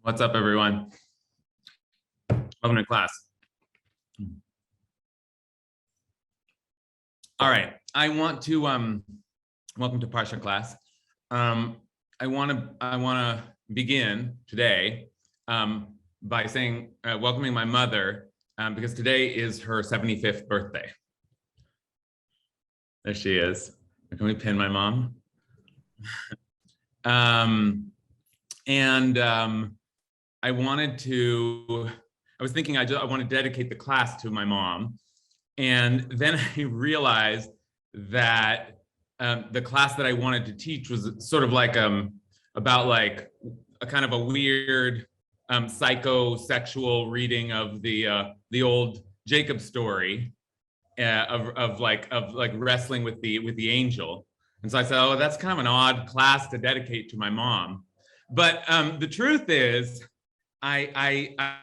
What's up, everyone? Welcome to class. All right, I want to welcome to Parsha class. I want to begin today by saying welcoming my mother because today is her 75th birthday. There she is. Can we pin my mom? I was thinking I want to dedicate the class to my mom. And then I realized that the class that I wanted to teach was sort of like about like a kind of a weird psychosexual reading of the old Jacob story of wrestling with the angel. And so I said, oh, that's kind of an odd class to dedicate to my mom. But the truth is, I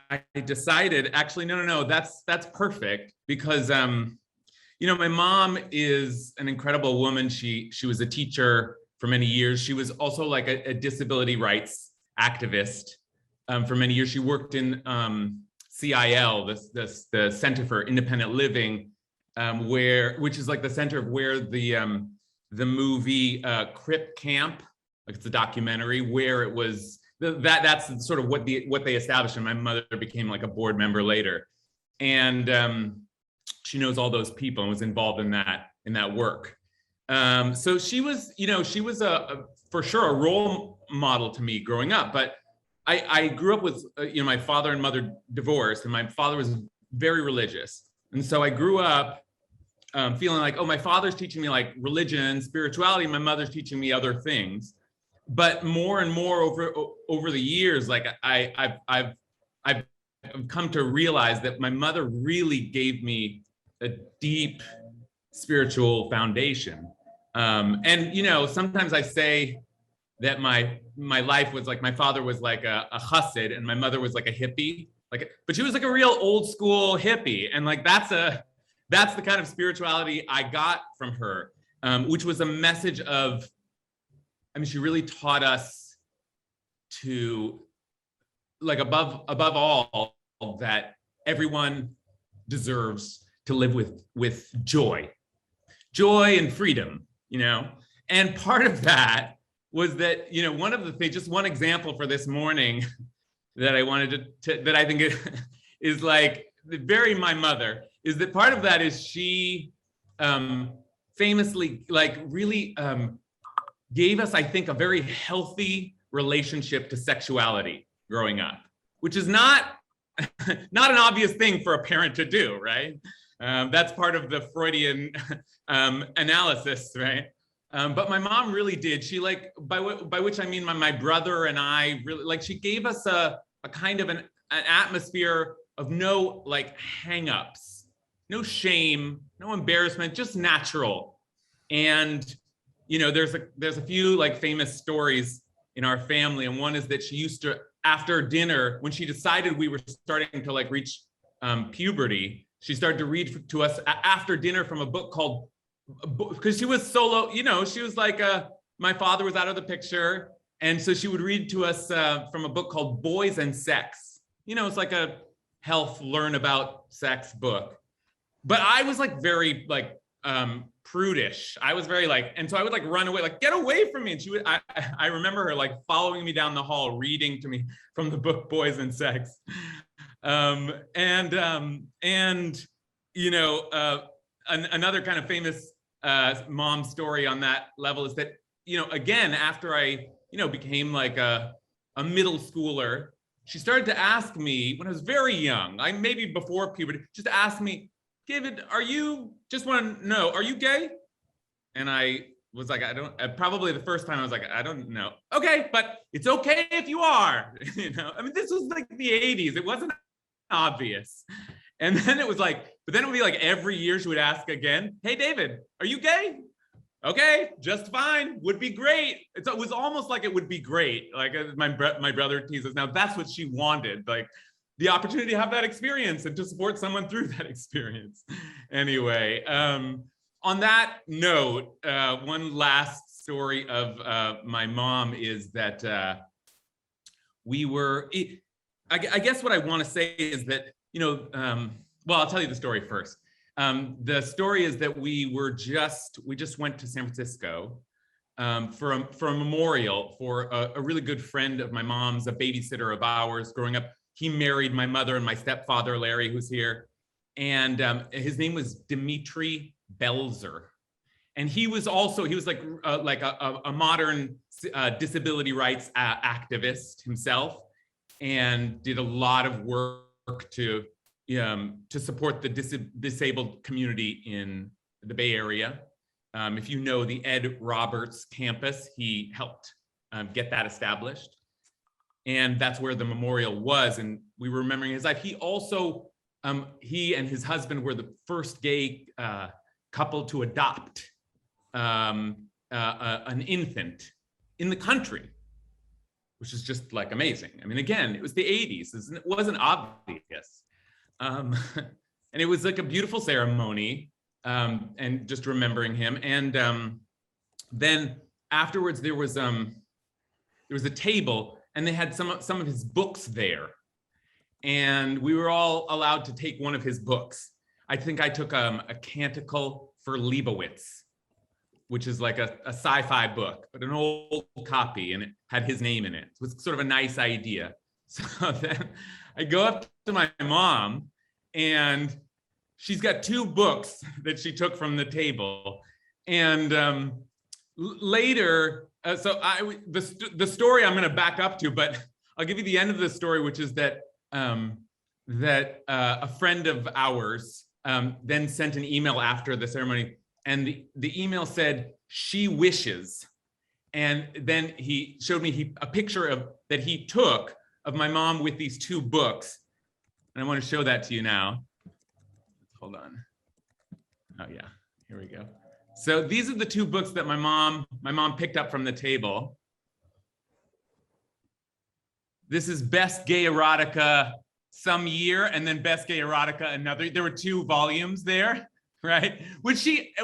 decided actually no, that's perfect because my mom is an incredible woman. She was a teacher for many years. She was also like a disability rights activist for many years. She worked in CIL, the Center for Independent Living, which is like the center of where the movie Crip Camp, like it's a documentary where it was. That's sort of what they established, and my mother became like a board member later, and she knows all those people and was involved in that work. So she was for sure a role model to me growing up. But I grew up with my father and mother divorced, and my father was very religious, and so I grew up feeling like, oh, my father's teaching me like religion, spirituality, my mother's teaching me other things. But more and more over the years, like I've come to realize that my mother really gave me a deep spiritual foundation. And sometimes I say that my life was like my father was like a chassid and my mother was like a hippie, but she was like a real old school hippie, and like that's the kind of spirituality I got from her, which was a message of. I mean, she really taught us to, like, above all, that everyone deserves to live with joy and freedom, And part of that was that, one of the things, just one example for this morning that I wanted that I think is like very my mother, is that part of that is she famously, like, really gave us, I think, a very healthy relationship to sexuality growing up, which is not an obvious thing for a parent to do, right? That's part of the Freudian analysis, right? But my mom really did. She by which I mean my brother and I really she gave us a kind of an atmosphere of no like hang-ups, no shame, no embarrassment, just natural. And there's a few like famous stories in our family, and one is that she used to, after dinner, when she decided we were starting to like reach puberty, she started to read to us after dinner from a book called, because she was solo, she was like my father was out of the picture, and so she would read to us from a book called Boys and Sex. It's like a learn about sex book. But I was like very like prudish. I was very and so I would like run away, like, get away from me. And she would, I remember her like following me down the hall, reading to me from the book Boys and Sex. Another kind of famous mom story on that level is that, again, after I, became like a middle schooler, she started to ask me when I was very young, maybe before puberty, just ask me, David, are you gay? And I was like, probably the first time I was like, I don't know. Okay, but it's okay if you are, I mean, this was like the 80s. It wasn't obvious. And then it was like, but then it would be like every year she would ask again, hey, David, are you gay? Okay, just fine, would be great. It was almost like it would be great. Like my brother teases now, that's what she wanted. Like, the opportunity to have that experience and to support someone through that experience. Anyway, on that note, one last story of my mom is that we were, I guess what I want to say is that, well, I'll tell you the story first. The story is that we just went to San Francisco for a memorial for a really good friend of my mom's, a babysitter of ours growing up. He married my mother and my stepfather, Larry, who's here. And his name was Dimitri Belzer. And he was like a modern disability rights activist himself, and did a lot of work to support the disabled community in the Bay Area. If you know the Ed Roberts campus, he helped get that established. And that's where the memorial was. And we were remembering his life. He also, he and his husband were the first gay couple to adopt an infant in the country, which is just like amazing. I mean, again, it was the 80s. It wasn't obvious. And it was like a beautiful ceremony, and just remembering him. And then afterwards, there was a table, and they had some of his books there. And we were all allowed to take one of his books. I think I took a Canticle for Leibowitz, which is like a sci-fi book, but an old copy, and it had his name in it. It was sort of a nice idea. So then I go up to my mom, and she's got two books that she took from the table. And later, the story I'm going to back up to, but I'll give you the end of the story, which is that a friend of ours then sent an email after the ceremony, and the email said, "She wishes." And then he showed me a picture that he took of my mom with these two books. And I want to show that to you now. Hold on. Oh yeah, here we go. So these are the two books that my mom picked up from the table. This is Best Gay Erotica some year, and then Best Gay Erotica another. There were two volumes there, right? Which we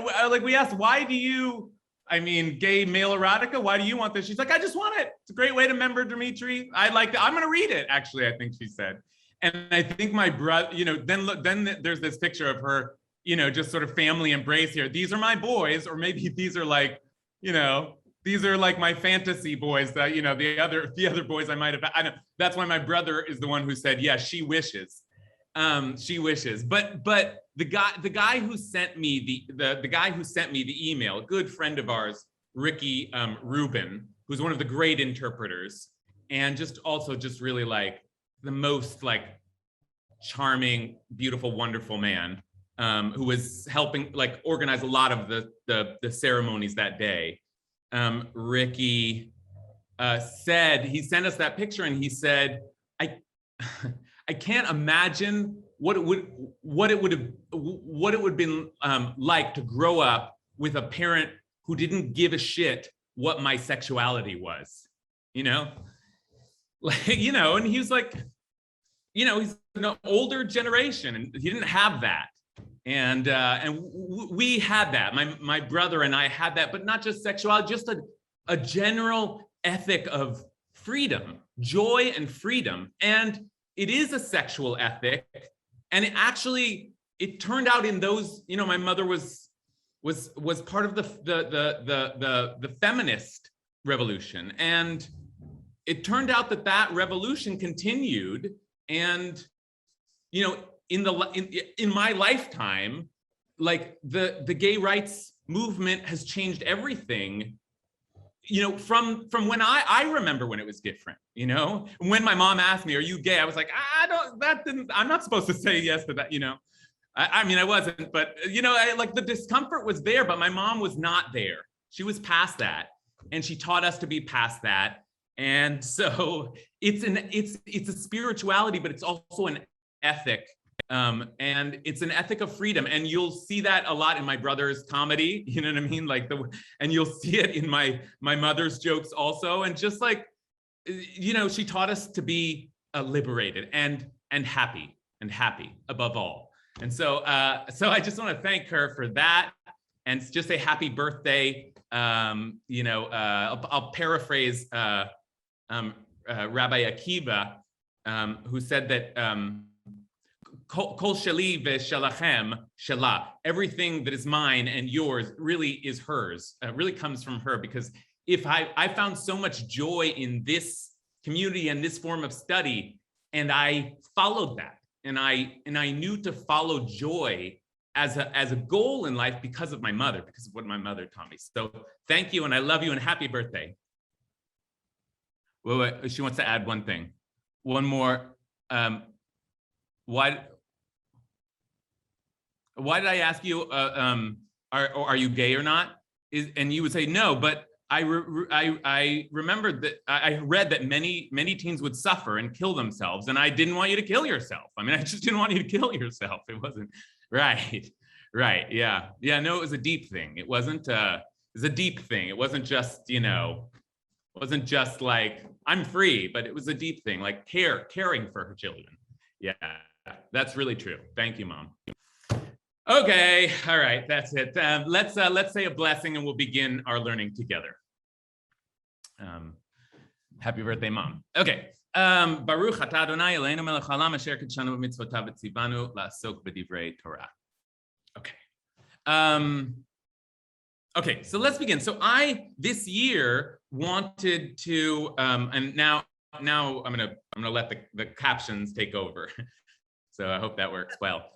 asked, why do you, gay male erotica, why do you want this? She's like, I just want it. It's a great way to remember Dimitri. I like that. I'm going to read it, actually, I think she said. And I think my brother, then there's this picture of her, just sort of family embrace here. These are my boys, or maybe these are like, these are like my fantasy boys that, the other boys I might have, I know. That's why my brother is the one who said, yeah, she wishes. She wishes. But the guy who sent me the email, a good friend of ours, Ricky Rubin, who's one of the great interpreters, and just really like the most like charming, beautiful, wonderful man, who was helping like organize a lot of the ceremonies that day. Ricky said, he sent us that picture, and he said, I can't imagine what it would have been like to grow up with a parent who didn't give a shit what my sexuality was, like, and he was like, he's an older generation, and he didn't have that. And we had that. My brother and I had that, but not just sexuality, just a general ethic of freedom, joy and freedom. And it is a sexual ethic. And it turned out in those, my mother was part of the feminist revolution. And it turned out that revolution continued. And, in my lifetime, like the gay rights movement has changed everything, from when I remember when it was different, when my mom asked me, are you gay? I was like, I'm not supposed to say yes to that, I wasn't, but like the discomfort was there, but my mom was not there. She was past that, and she taught us to be past that. And so it's a spirituality, but it's also an ethic. And it's an ethic of freedom, and you'll see that a lot in my brother's comedy, you know what I mean? Like and you'll see it in my mother's jokes also. And just like, she taught us to be liberated and happy above all. And so I just want to thank her for that, and just say happy birthday. I'll paraphrase Rabbi Akiva, who said that Kol sheli v'shelachem shelah. Everything that is mine and yours really is hers. Really comes from her, because if I found so much joy in this community and this form of study, and I followed that, and I knew to follow joy as a goal in life because of my mother, because of what my mother taught me. So thank you, and I love you, and happy birthday. Wait, she wants to add one thing, one more. Why did I ask you, are you gay or not? And you would say no, but I remembered that I read that many teens would suffer and kill themselves, and I didn't want you to kill yourself. I mean, I just didn't want you to kill yourself. It wasn't right, yeah. No, it was a deep thing. It wasn't. It was a deep thing. It wasn't just, it wasn't just like I'm free, but it was a deep thing, like caring for her children. Yeah, that's really true. Thank you, Mom. Okay, all right, that's it. Let's say a blessing, and we'll begin our learning together. Happy birthday, Mom. Okay. Baruch atah Adonai Eloheinu melech haolam asher kidshanu b'mitzvotav v'tzivanu la'asok b'divrei Torah. Okay. Okay, so let's begin. So I this year wanted to, and now I'm gonna let the captions take over. So I hope that works well.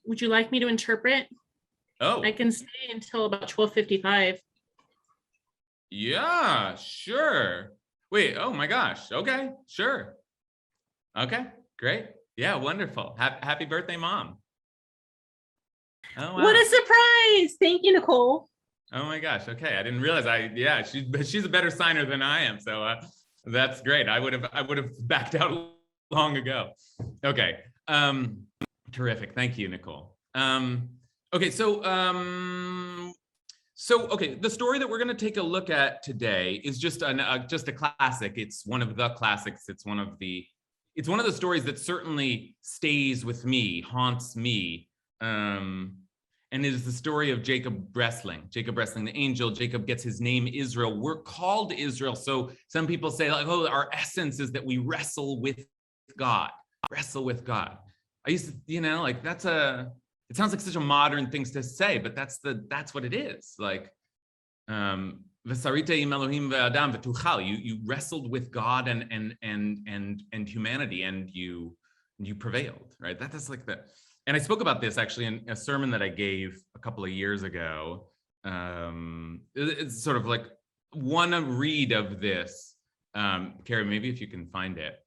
Would you like me to interpret? Oh, I can stay until about 12:55. Yeah, sure. Wait, oh my gosh. Okay, sure. Okay, great. Yeah, wonderful. Happy birthday, Mom. Oh, wow. What a surprise. Thank you, Nicole. Oh my gosh. Okay, I didn't realize she's a better signer than I am. So that's great. I would have backed out long ago. Okay. Terrific. Thank you, Nicole. Okay, so okay, the story that we're going to take a look at today is just a classic. It's one of the classics. It's one of the stories that certainly stays with me, haunts me. And it is the story of Jacob wrestling, the angel. Jacob gets his name Israel. We're called Israel. So some people say, like, oh, our essence is that we wrestle with God. I used to, like it sounds like such a modern thing to say, but that's what it is. Like, you wrestled with God and humanity, and you prevailed, right? That's like the. And I spoke about this actually in a sermon that I gave a couple of years ago. It's sort of like one read of this. Carrie, maybe if you can find it.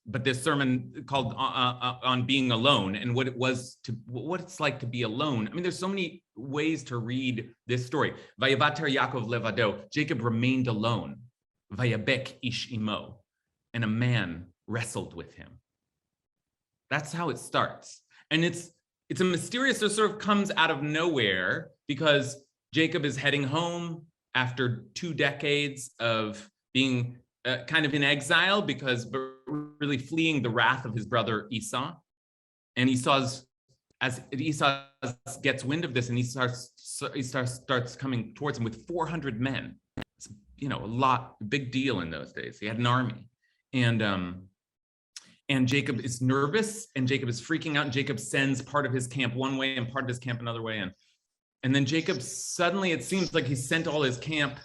But this sermon called on being alone and what it's like to be alone. I mean, there's so many ways to read this story. Vayevater Yaakov levado. Jacob remained alone. Vayabek ish imo. And a man wrestled with him. That's how it starts. And it's a mysterious, it sort of comes out of nowhere because Jacob is heading home after 2 decades of being kind of in exile, because really fleeing the wrath of his brother Esau. And as Esau gets wind of this, and he starts coming towards him with 400 men. It's, a big deal in those days. He had an army. And Jacob is nervous, and Jacob is freaking out, and Jacob sends part of his camp one way and part of his camp another way. And then Jacob suddenly, it seems like he sent all his camp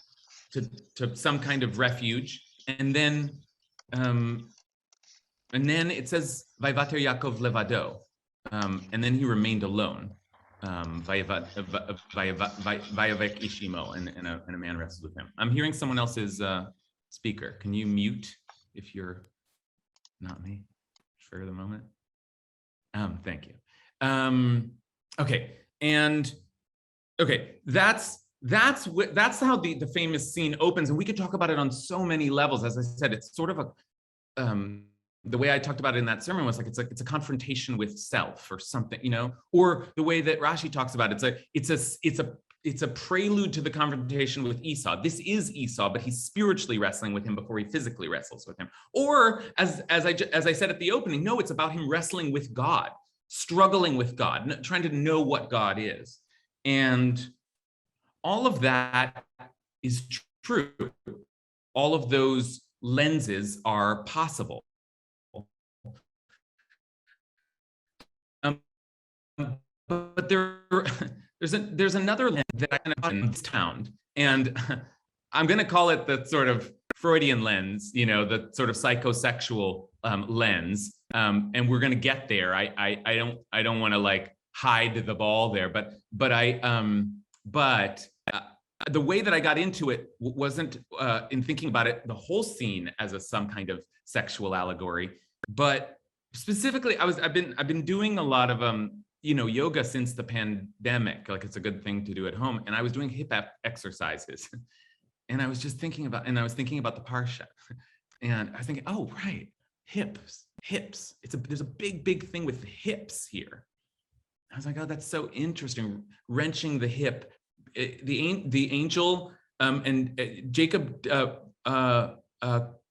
to some kind of refuge. And then it says, Vayevater Yaakov levado. And then he remained alone. Vayavek ishimo, and a man wrestled with him. I'm hearing someone else's speaker. Can you mute if you're not me for the moment? Thank you. Okay, and okay, that's how the famous scene opens, and we could talk about it on so many levels. As I said, it's sort of the way I talked about it in that sermon was like it's a confrontation with self or something, or the way that Rashi talks about it. It's a prelude to the confrontation with Esau. This is Esau, but he's spiritually wrestling with him before he physically wrestles with him. Or as I said at the opening, no, it's about him wrestling with God, struggling with God, trying to know what God is. And all of that is true. All of those lenses are possible. But there's another lens that I kind of found, and I'm going to call it the sort of Freudian lens, the sort of psychosexual lens, and we're going to get there. I don't want to like hide the ball there, but the way that I got into it wasn't in thinking about it, the whole scene as some kind of sexual allegory, but specifically, I've been doing a lot of yoga since the pandemic. Like, it's a good thing to do at home, and I was doing hip exercises, and I was just thinking about the Parsha, and I was thinking, oh right, hips. There's a big thing with the hips here. I was like, oh, that's so interesting. Wrenching the hip. The angel and Jacob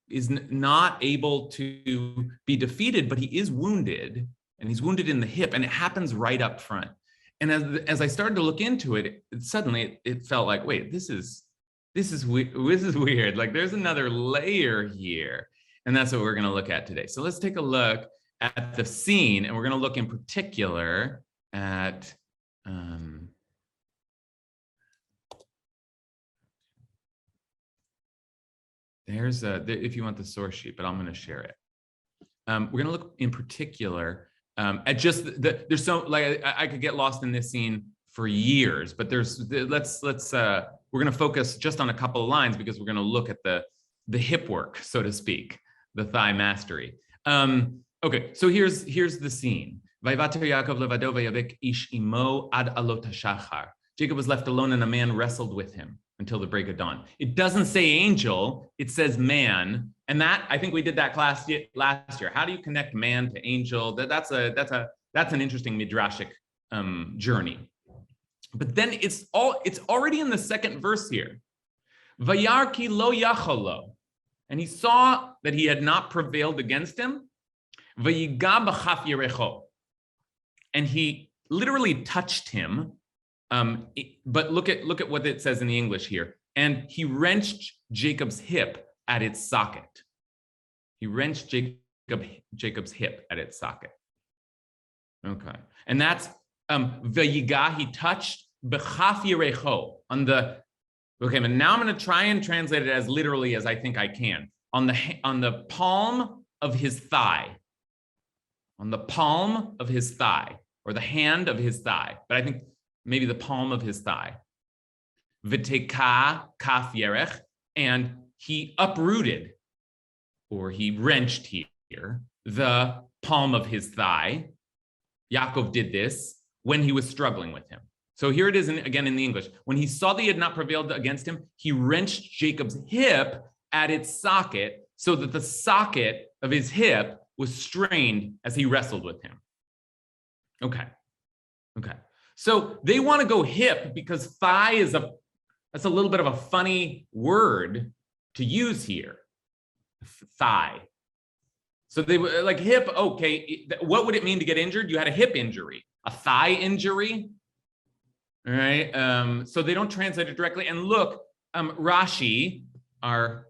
is not able to be defeated, but he is wounded, and he's wounded in the hip, and it happens right up front. And as I started to look into it, suddenly it felt like, wait, this is weird. Like, there's another layer here, and that's what we're going to look at today. So let's take a look at the scene, and we're going to look in particular at if you want the source sheet, but I'm going to share it. We're going to look in particular at just there's so, like, I could get lost in this scene for years, but we're going to focus just on a couple of lines, because we're going to look at the hip work, so to speak, the thigh mastery. Okay, so here's the scene. Jacob was left alone, and a man wrestled with him until the break of dawn. It doesn't say angel, it says man. And that, I think we did that class last year. How do you connect man to angel? That's an interesting midrashic journey. But then it's already in the second verse here. Vayar ki lo yacholo. And he saw that he had not prevailed against him. Vayiga b'chaf yerecho. And he literally touched him. But look at what it says in the English here. And he wrenched Jacob's hip at its socket. He wrenched Jacob's hip at its socket. Okay, and that's Vayiga. He touched b'chaf yerecho on the. Okay, but now I'm going to try and translate it as literally as I think I can. On the palm of his thigh. On the palm of his thigh, or the hand of his thigh. But I think maybe the palm of his thigh. V'teka kaf yerech, and he uprooted, or he wrenched here, the palm of his thigh. Yaakov did this when he was struggling with him. So here it is again in the English. When he saw that he had not prevailed against him, he wrenched Jacob's hip at its socket, so that the socket of his hip was strained as he wrestled with him. Okay. So they want to go hip because thigh that's a little bit of a funny word to use here. Thigh. So they were like hip. Okay, what would it mean to get injured? You had a hip injury, a thigh injury. All right. So they don't translate it directly. And look, Rashi, our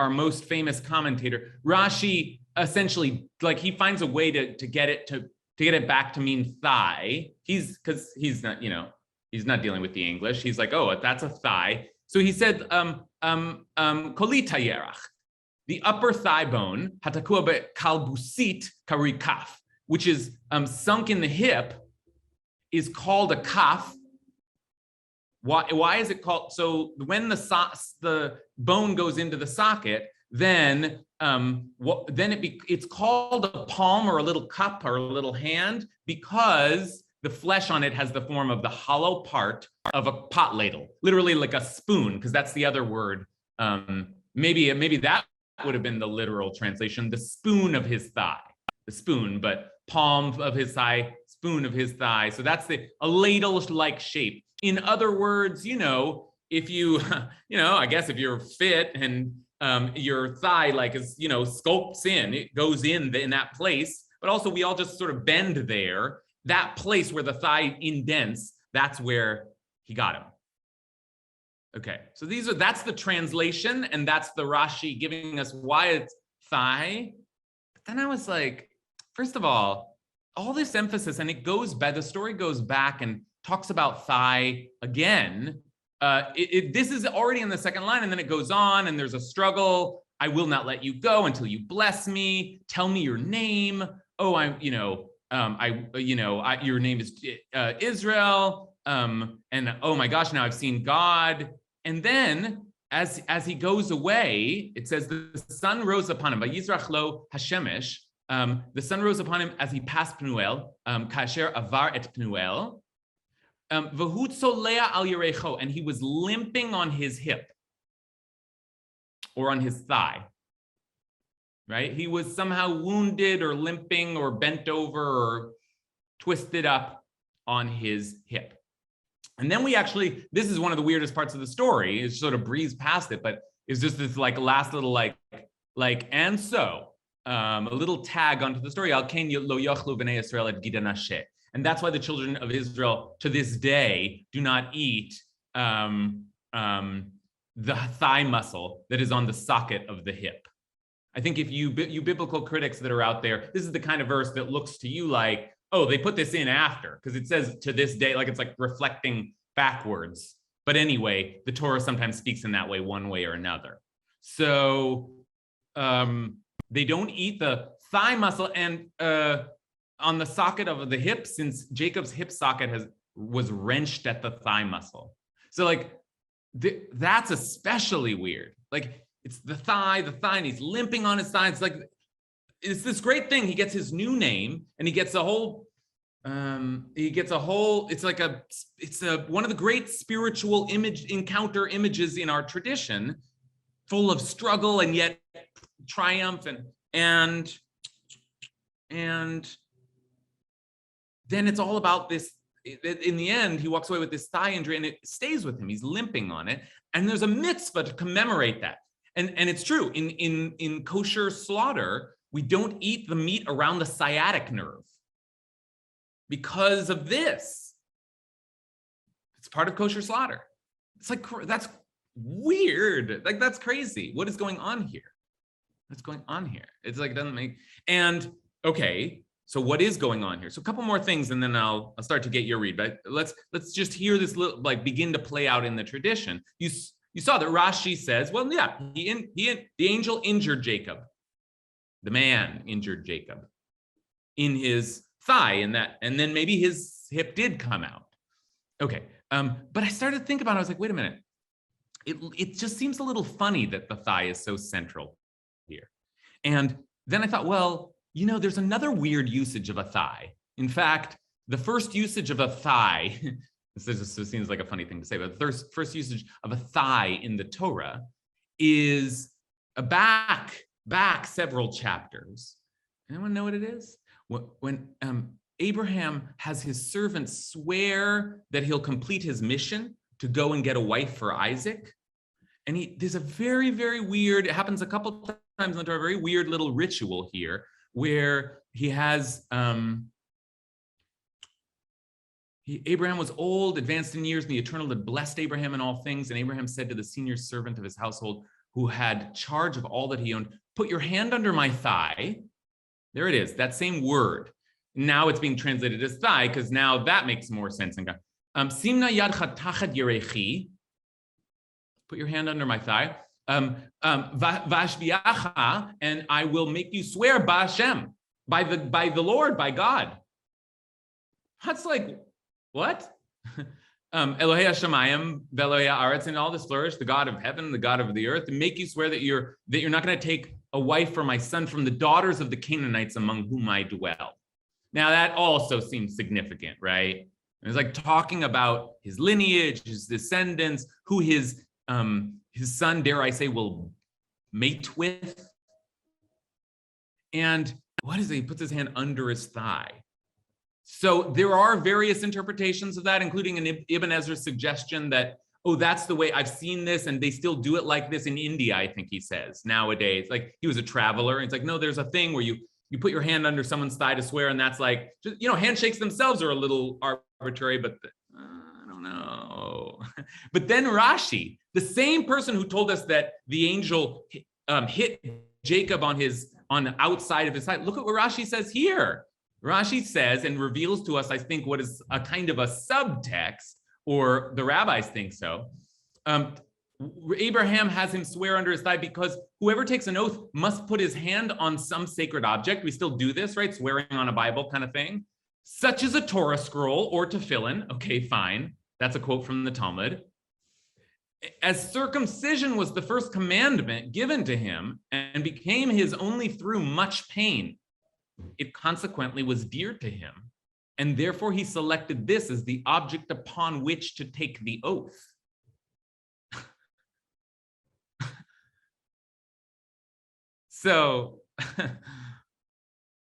most famous commentator, Rashi essentially, like, he finds a way to get it back to mean thigh. Because he's not dealing with the English. He's like, oh, that's a thigh. So he said, kolita yerach, the upper thigh bone, hatakua be kalbusit karikaf, which is sunk in the hip, is called a kaf. Why is it called? So when the bone goes into the socket, then it's called a palm, or a little cup, or a little hand, because the flesh on it has the form of the hollow part of a pot ladle, literally like a spoon, because that's the other word. Maybe that would have been the literal translation, the spoon of his thigh, the spoon, but palm of his thigh, spoon of his thigh. So that's a ladle-like shape. In other words, if you, I guess if you're fit and your thigh sculpts in, it goes in that place, but also we all just sort of bend there. That place where the thigh indents, that's where he got him. Okay, so that's the translation, and that's the Rashi giving us why it's thigh. But then I was like, first of all this emphasis, and the story goes back and talks about thigh again. This is already in the second line, and then it goes on, and there's a struggle. I will not let you go until you bless me. Tell me your name. Oh, your name is Israel. And oh my gosh, now I've seen God. And then as he goes away, it says the sun rose upon him. Vayishlach lo hashemesh. The sun rose upon him as he passed Pnuel. Kasher avar et Pnuel. V'hu tzolea al yerecho, and he was limping on his hip or on his thigh. Right? He was somehow wounded or limping or bent over or twisted up on his hip. And then this is one of the weirdest parts of the story. It sort of breezed past it, but it's just this like last little and so a little tag onto the story. Al ken lo yochlu bnei Yisrael et gida nashe. And that's why the children of Israel to this day do not eat the thigh muscle that is on the socket of the hip. I think if you biblical critics that are out there, this is the kind of verse that looks to you like, oh, they put this in after, because it says to this day, like it's like reflecting backwards. But anyway, the Torah sometimes speaks in that way, one way or another. So they don't eat the thigh muscle, and on the socket of the hip, since Jacob's hip socket was wrenched at the thigh muscle. So like that's especially weird. Like it's the thigh, and he's limping on his thigh. It's like, it's this great thing. He gets his new name, and he gets a whole, it's one of the great spiritual encounter images in our tradition, full of struggle and yet triumph, and then it's all about this. In the end, he walks away with this thigh injury, and it stays with him. He's limping on it, and there's a mitzvah to commemorate that. And it's true, in kosher slaughter, we don't eat the meat around the sciatic nerve because of this. It's part of kosher slaughter. It's like, that's weird. Like, that's crazy. What is going on here? What's going on here? It's like, it doesn't make, and okay, so what is going on here? So a couple more things, and then I'll start to get your read, but let's just hear this little, like, begin to play out in the tradition. You saw that Rashi says, well, yeah, the angel injured Jacob. The man injured Jacob in his thigh, and then maybe his hip did come out. Okay, but I started to think about it. I was like, wait a minute. It just seems a little funny that the thigh is so central here. And then I thought, well, there's another weird usage of a thigh. In fact, the first usage of a thigh, this seems like a funny thing to say, but the first usage of a thigh in the Torah is back several chapters. Anyone know what it is? When Abraham has his servants swear that he'll complete his mission to go and get a wife for Isaac. And there's a very, very weird, it happens a couple times in the Torah, a very weird little ritual here where he has, Abraham was old, advanced in years, and the Eternal had blessed Abraham in all things. And Abraham said to the senior servant of his household, who had charge of all that he owned, put your hand under my thigh. There it is, that same word. Now it's being translated as thigh, because now that makes more sense. Simna yadcha tachat yerechi. Put your hand under my thigh. Vashviacha, and I will make you swear b'Hashem, by the Lord, by God. That's like, what? Elohei Hashemayim, Ve'Elohei Haaretz, and all this flourish, the God of heaven, the God of the earth, and make you swear that you're not going to take a wife for my son from the daughters of the Canaanites among whom I dwell. Now that also seems significant, right? And it's like talking about his lineage, his descendants, who his son, dare I say, will mate with. And what is it? He puts his hand under his thigh. So there are various interpretations of that, including an Ibn Ezra's suggestion that, oh, that's the way I've seen this, and they still do it like this in India, I think he says, nowadays. Like, he was a traveler, and it's like, no, there's a thing where you put your hand under someone's thigh to swear, and that's like, just, handshakes themselves are a little arbitrary, but I don't know. oh. But then Rashi, the same person who told us that the angel hit Jacob on the outside of his side, look at what Rashi says here. Rashi says and reveals to us, I think, what is a kind of a subtext, or the rabbis think so. Abraham has him swear under his thigh because whoever takes an oath must put his hand on some sacred object. We still do this, right? Swearing on a Bible kind of thing, such as a Torah scroll or tefillin. Okay, fine. That's a quote from the Talmud. As circumcision was the first commandment given to him and became his only through much pain, it consequently was dear to him. And therefore he selected this as the object upon which to take the oath. So,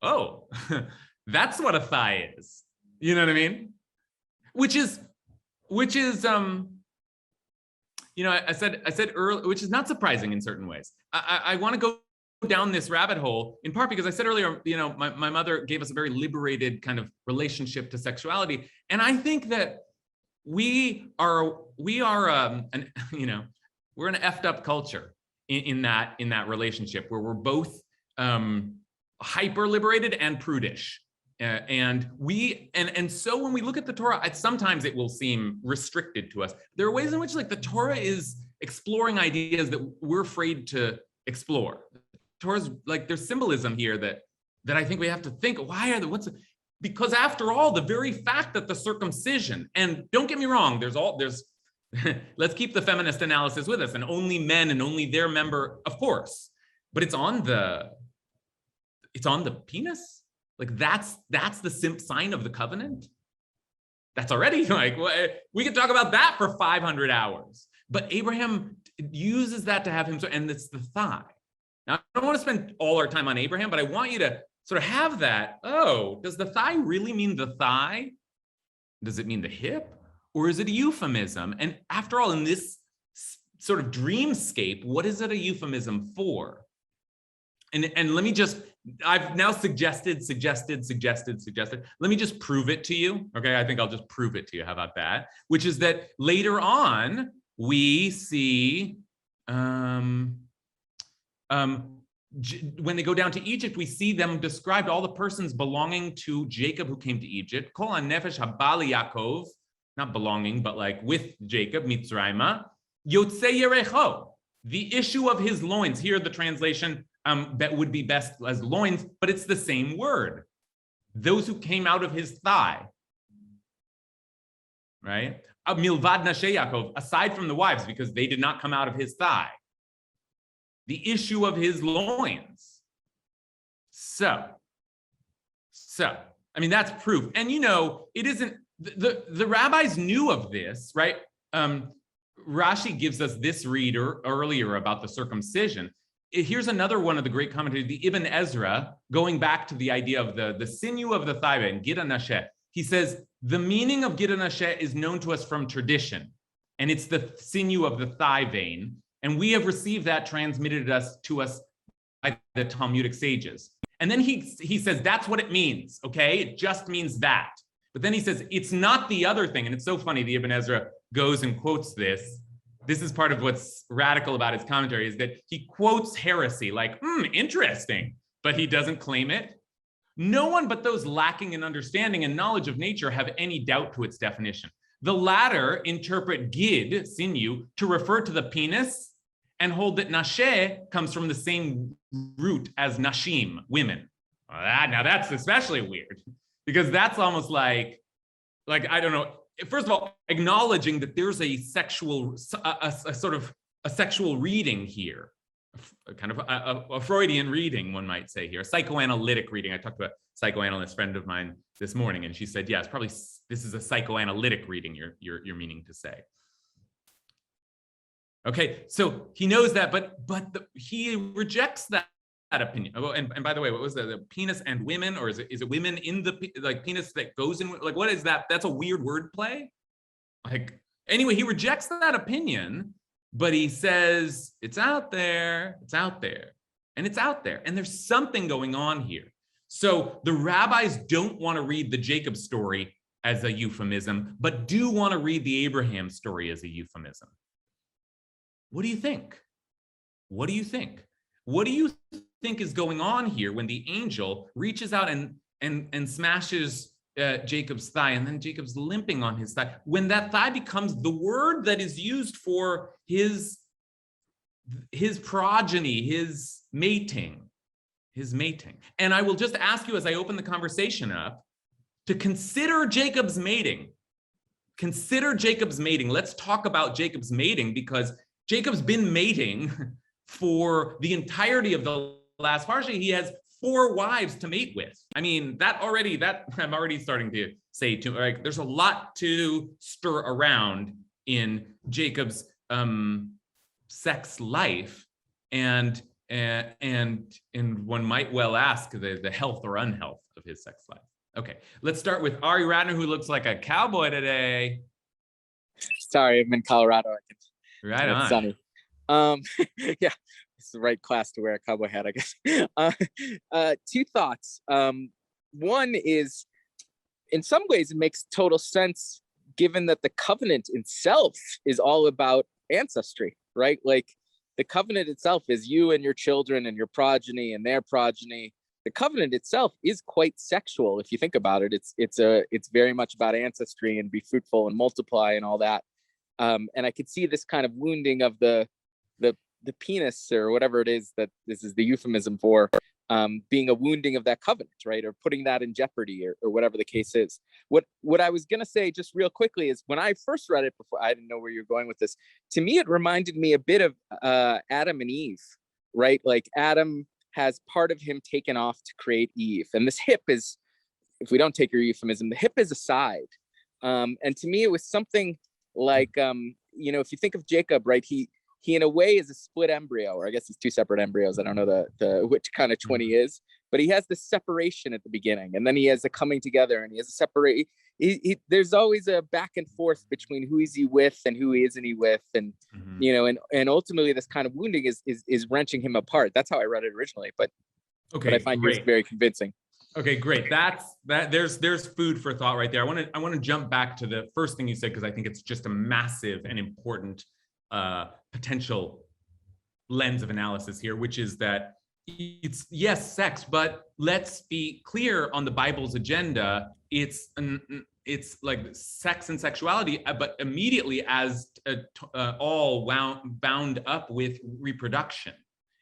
oh, that's what a thigh is. You know what I mean? Which is, you know, I said earlier, which is not surprising in certain ways. I want to go down this rabbit hole in part because I said earlier, you know, my mother gave us a very liberated kind of relationship to sexuality, and I think that we are you know, we're an effed up culture in that relationship where we're both hyper liberated and prudish. And so when we look at the Torah, sometimes it will seem restricted to us. There are ways in which, like, the Torah is exploring ideas that we're afraid to explore. Torah's, like, there's symbolism here that I think we have to think, because after all, the very fact that the circumcision, and don't get me wrong, there's let's keep the feminist analysis with us, and only men and only their member, of course, but it's on the penis. Like that's the sign of the covenant. That's already, like, we could talk about that for 500 hours. But Abraham uses that to have him, and it's the thigh. Now, I don't want to spend all our time on Abraham, but I want you to sort of have that. Oh, does the thigh really mean the thigh? Does it mean the hip? Or is it a euphemism? And after all, in this sort of dreamscape, what is it a euphemism for? And let me just, I've now suggested. Let me just prove it to you. Okay, I think I'll just prove it to you. How about that? Which is that later on, we see, when they go down to Egypt, we see them described, all the persons belonging to Jacob who came to Egypt. Kol hanefesh haba Yaakov, not belonging, but like with Jacob, Mitzrayma, Yotzei Yerecho, the issue of his loins. Here, the translation that would be best as loins, but it's the same word. Those who came out of his thigh, right? Milvad Nashe Yaakov, aside from the wives, because they did not come out of his thigh. The issue of his loins. So, I mean, that's proof. And you know, it isn't, the rabbis knew of this, right? Rashi gives us this reader earlier about the circumcision. Here's another one of the great commentators, the Ibn Ezra, going back to the idea of the sinew of the thigh vein, Gid Hanasheh. He says, the meaning of Gid Hanasheh is known to us from tradition, and it's the sinew of the thigh vein, and we have received that transmitted to us by the Talmudic sages. And then he says, that's what it means, okay? It just means that. But then he says, it's not the other thing. And it's so funny, the Ibn Ezra goes and quotes this. This is part of what's radical about his commentary, is that he quotes heresy, like, interesting, but he doesn't claim it. No one but those lacking in understanding and knowledge of nature have any doubt to its definition. The latter interpret gid, sinew, to refer to the penis and hold that nasheh comes from the same root as nashim, women. Now that's especially weird, because that's almost like I don't know. First of all, acknowledging that there's a sexual reading here, kind of a Freudian reading, one might say here, a psychoanalytic reading. I talked to a psychoanalyst friend of mine this morning, and she said, yes, probably this is a psychoanalytic reading you're meaning to say. Okay, so he knows that, but he rejects that opinion. Oh, and by the way, what was the penis and women, or is it women in the penis that goes in? Like, what is that? That's a weird word play. Like, anyway, he rejects that opinion, but he says it's out there, and it's out there, and there's something going on here. So the rabbis don't want to read the Jacob story as a euphemism, but do want to read the Abraham story as a euphemism. What do you think? What do you think? What do you think is going on here when the angel reaches out and smashes Jacob's thigh, and then Jacob's limping on his thigh? When that thigh becomes the word that is used for his progeny, his mating. And I will just ask you as I open the conversation up to consider Jacob's mating. Consider Jacob's mating. Let's talk about Jacob's mating, because Jacob's been mating for the entirety of the last Parsha. He has 4 wives to mate with. I mean, that I'm already starting to say to, like, there's a lot to stir around in Jacob's sex life, and one might well ask the health or unhealth of his sex life. Okay, let's start with Ari Radner, who looks like a cowboy today. Sorry, I'm in Colorado. Right on. It's sunny. Yeah, it's the right class to wear a cowboy hat, I guess. 2 thoughts. One is, in some ways, it makes total sense, given that the covenant itself is all about ancestry, right? Like, the covenant itself is you and your children and your progeny and their progeny. The covenant itself is quite sexual, if you think about it. It's very much about ancestry and be fruitful and multiply and all that. And I could see this kind of wounding of the penis, or whatever it is that this is the euphemism for, being a wounding of that covenant, right? Or putting that in jeopardy, or whatever the case is. What I was going to say just real quickly is, when I first read it before, I didn't know where you're going with this. To me, it reminded me a bit of Adam and Eve, right? Like, Adam has part of him taken off to create Eve. And this hip is, if we don't take your euphemism, the hip is a side. And to me, it was something like, if you think of Jacob, right, he in a way is a split embryo, or I guess it's 2 separate embryos. I don't know the which kind of twin he is, but he has this separation at the beginning, and then he has a coming together, and he has a separate. There's always a back and forth between who is he with and who isn't he with, and and ultimately this kind of wounding is wrenching him apart. That's how I read it originally, but I find yours very convincing. Okay, great. There's food for thought right there. I want to jump back to the first thing you said, because I think it's just a massive and important potential lens of analysis here, which is that it's, yes, sex, but let's be clear on the Bible's agenda. It's like sex and sexuality, but immediately as all bound up with reproduction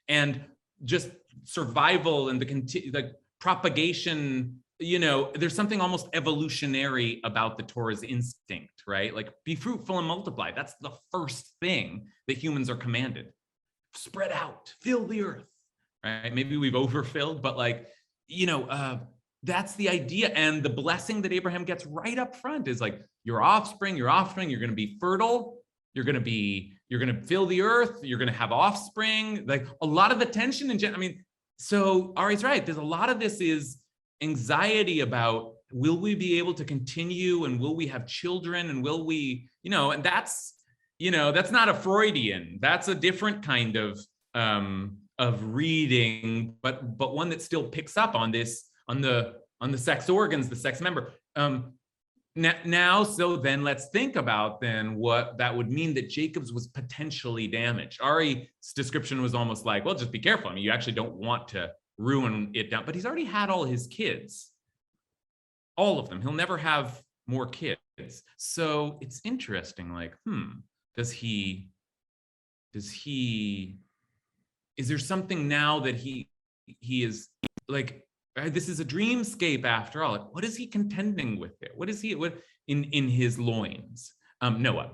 and just survival and the propagation. There's something almost evolutionary about the Torah's instinct, right? Like, be fruitful and multiply. That's the first thing that humans are commanded. Spread out, fill the earth, right? Maybe we've overfilled, but that's the idea. And the blessing that Abraham gets right up front is like, your offspring, you're going to be fertile. You're going to fill the earth. You're going to have offspring. Like, a lot of the tension so Ari's right. There's a lot of this is anxiety about, will we be able to continue, and will we have children, and will we, and that's not a Freudian, that's a different kind of reading, but one that still picks up on this, on the sex organs, the sex member. Now, so then let's think about then what that would mean, that Jacob's was potentially damaged. Ari's description was almost like, well, just be careful. I mean, you actually don't want to ruin it down, but he's already had all his kids, all of them. He'll never have more kids. So it's interesting, like, is there something now that he is like, this is a dreamscape after all. Like, what is he contending with there? What in his loins? Noah.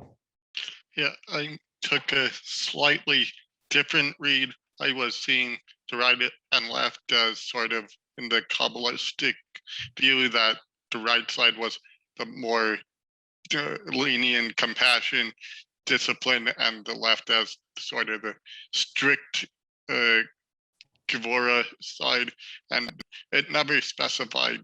Yeah, I took a slightly different read. I was seeing the right and left as sort of in the Kabbalistic view, that the right side was the more lenient, compassion, discipline, and the left as sort of the strict Gevurah side. And it never specified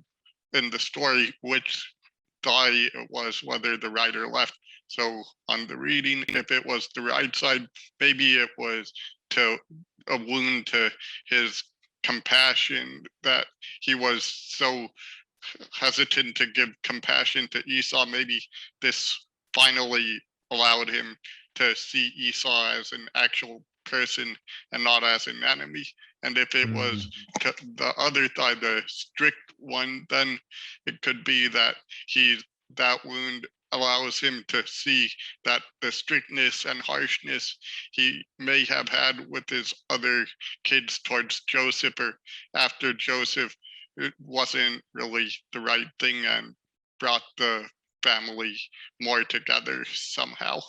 in the story which thigh it was, whether the right or left. So on the reading, if it was the right side, maybe it was to a wound to his compassion, that he was so hesitant to give compassion to Esau. Maybe this finally allowed him to see Esau as an actual person and not as an enemy. And if it was the other side, the strict one, then it could be that that wound allows him to see that the strictness and harshness he may have had with his other kids towards Joseph, or after Joseph, it wasn't really the right thing and brought the family more together somehow.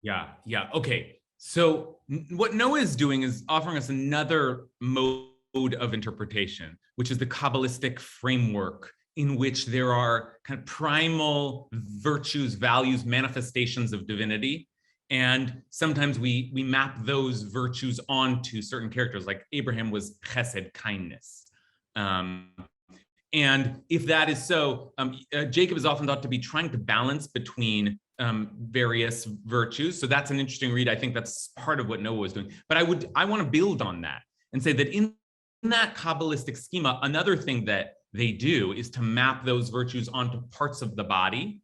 Yeah. Okay. So what Noah is doing is offering us another mode of interpretation, which is the Kabbalistic framework, in which there are kind of primal virtues, values, manifestations of divinity. And sometimes we map those virtues onto certain characters, like Abraham was chesed, kindness. And if that is so, Jacob is often thought to be trying to balance between various virtues. So that's an interesting read. I think that's part of what Noah was doing. But I want to build on that and say that in that Kabbalistic schema, another thing that they do is to map those virtues onto parts of the body.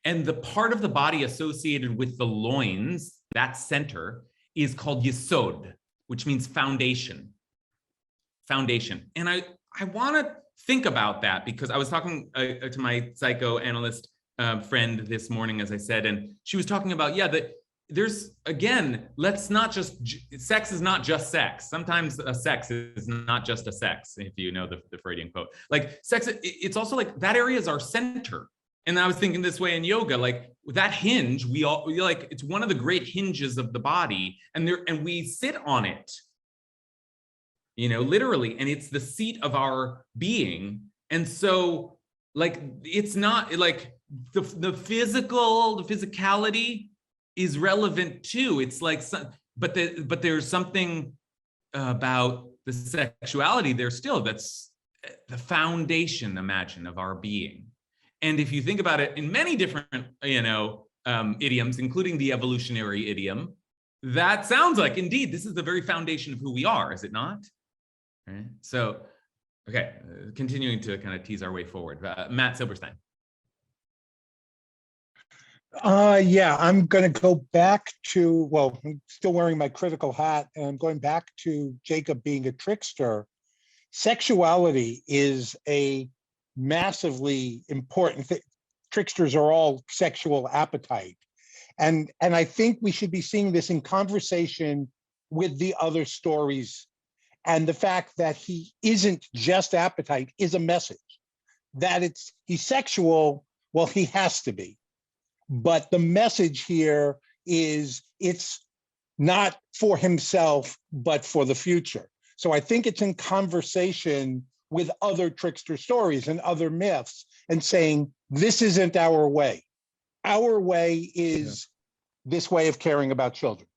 And the part of the body associated with the loins, that center, is called yesod, which means foundation. Foundation. And I want to think about that, because I was talking to my psychoanalyst friend this morning, as I said, and she was talking about, that there's, again, let's not just, sex is not just sex. Sometimes a sex is not just a sex, if you know the Freudian quote. Like sex, it's also like that area is our center. And I was thinking this way in yoga, like that hinge, we like, it's one of the great hinges of the body, and we sit on it, literally, and it's the seat of our being. And so like, it's not like the physicality is relevant too. It's like, but there's something about the sexuality there still that's the foundation, imagine, of our being. And if you think about it in many different, idioms, including the evolutionary idiom, that sounds like, indeed, this is the very foundation of who we are, is it not? Right? So, okay, continuing to kind of tease our way forward. Matt Silberstein. I'm going to go back to, I'm still wearing my critical hat, and I'm going back to Jacob being a trickster. Sexuality is a massively important thing. Tricksters are all sexual appetite. And I think we should be seeing this in conversation with the other stories. And the fact that he isn't just appetite is a message. That he's sexual, well, he has to be. But the message here is it's not for himself, but for the future. So I think it's in conversation with other trickster stories and other myths, and saying, this isn't our way. Our way is this way of caring about children.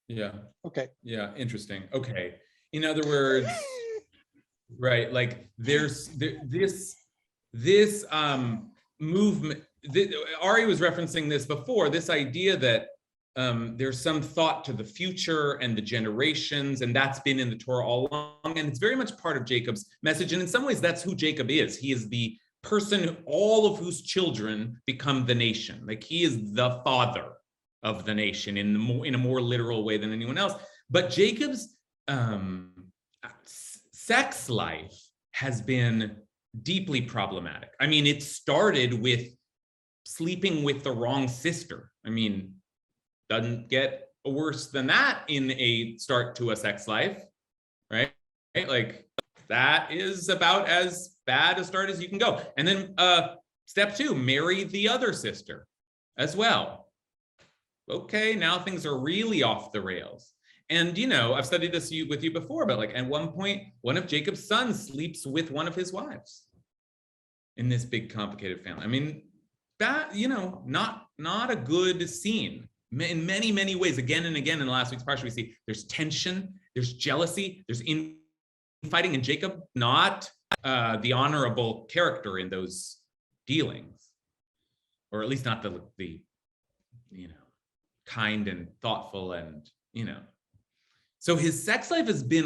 Yeah. Okay. Yeah, interesting. Okay. In other words, right, like there's this movement, Ari was referencing this before, this idea that there's some thought to the future and the generations, and that's been in the Torah all along, and it's very much part of Jacob's message, and in some ways that's who Jacob is. He is the person, all of whose children become the nation. Like he is the father of the nation in a more literal way than anyone else. But Jacob's sex life has been deeply problematic. I mean, it started with sleeping with the wrong sister. I mean, doesn't get worse than that in a start to a sex life, right? Like that is about as bad a start as you can go. And then step 2, marry the other sister as well. Okay, now things are really off the rails. And, I've studied this with you before, but like at one point, one of Jacob's sons sleeps with one of his wives in this big complicated family. I mean, that, not a good scene in many, many ways. Again and again in the last week's Parsha, we see there's tension, there's jealousy, there's infighting, and Jacob, not the honorable character in those dealings, or at least not the kind and thoughtful and, So his sex life has been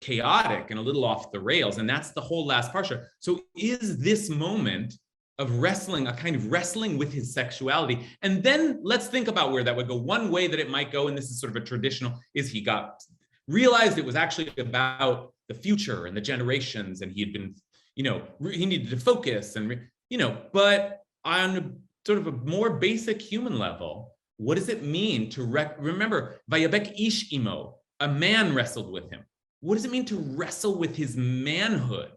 chaotic and a little off the rails. And that's the whole last Parsha. So is this moment of wrestling, a kind of wrestling with his sexuality? And then let's think about where that would go. One way that it might go, and this is sort of a traditional, is he realized it was actually about the future and the generations, and he had been, he needed to focus and, but on a sort of a more basic human level, what does it mean to remember, Vayabek ish imo, a man wrestled with him. What does it mean to wrestle with his manhood?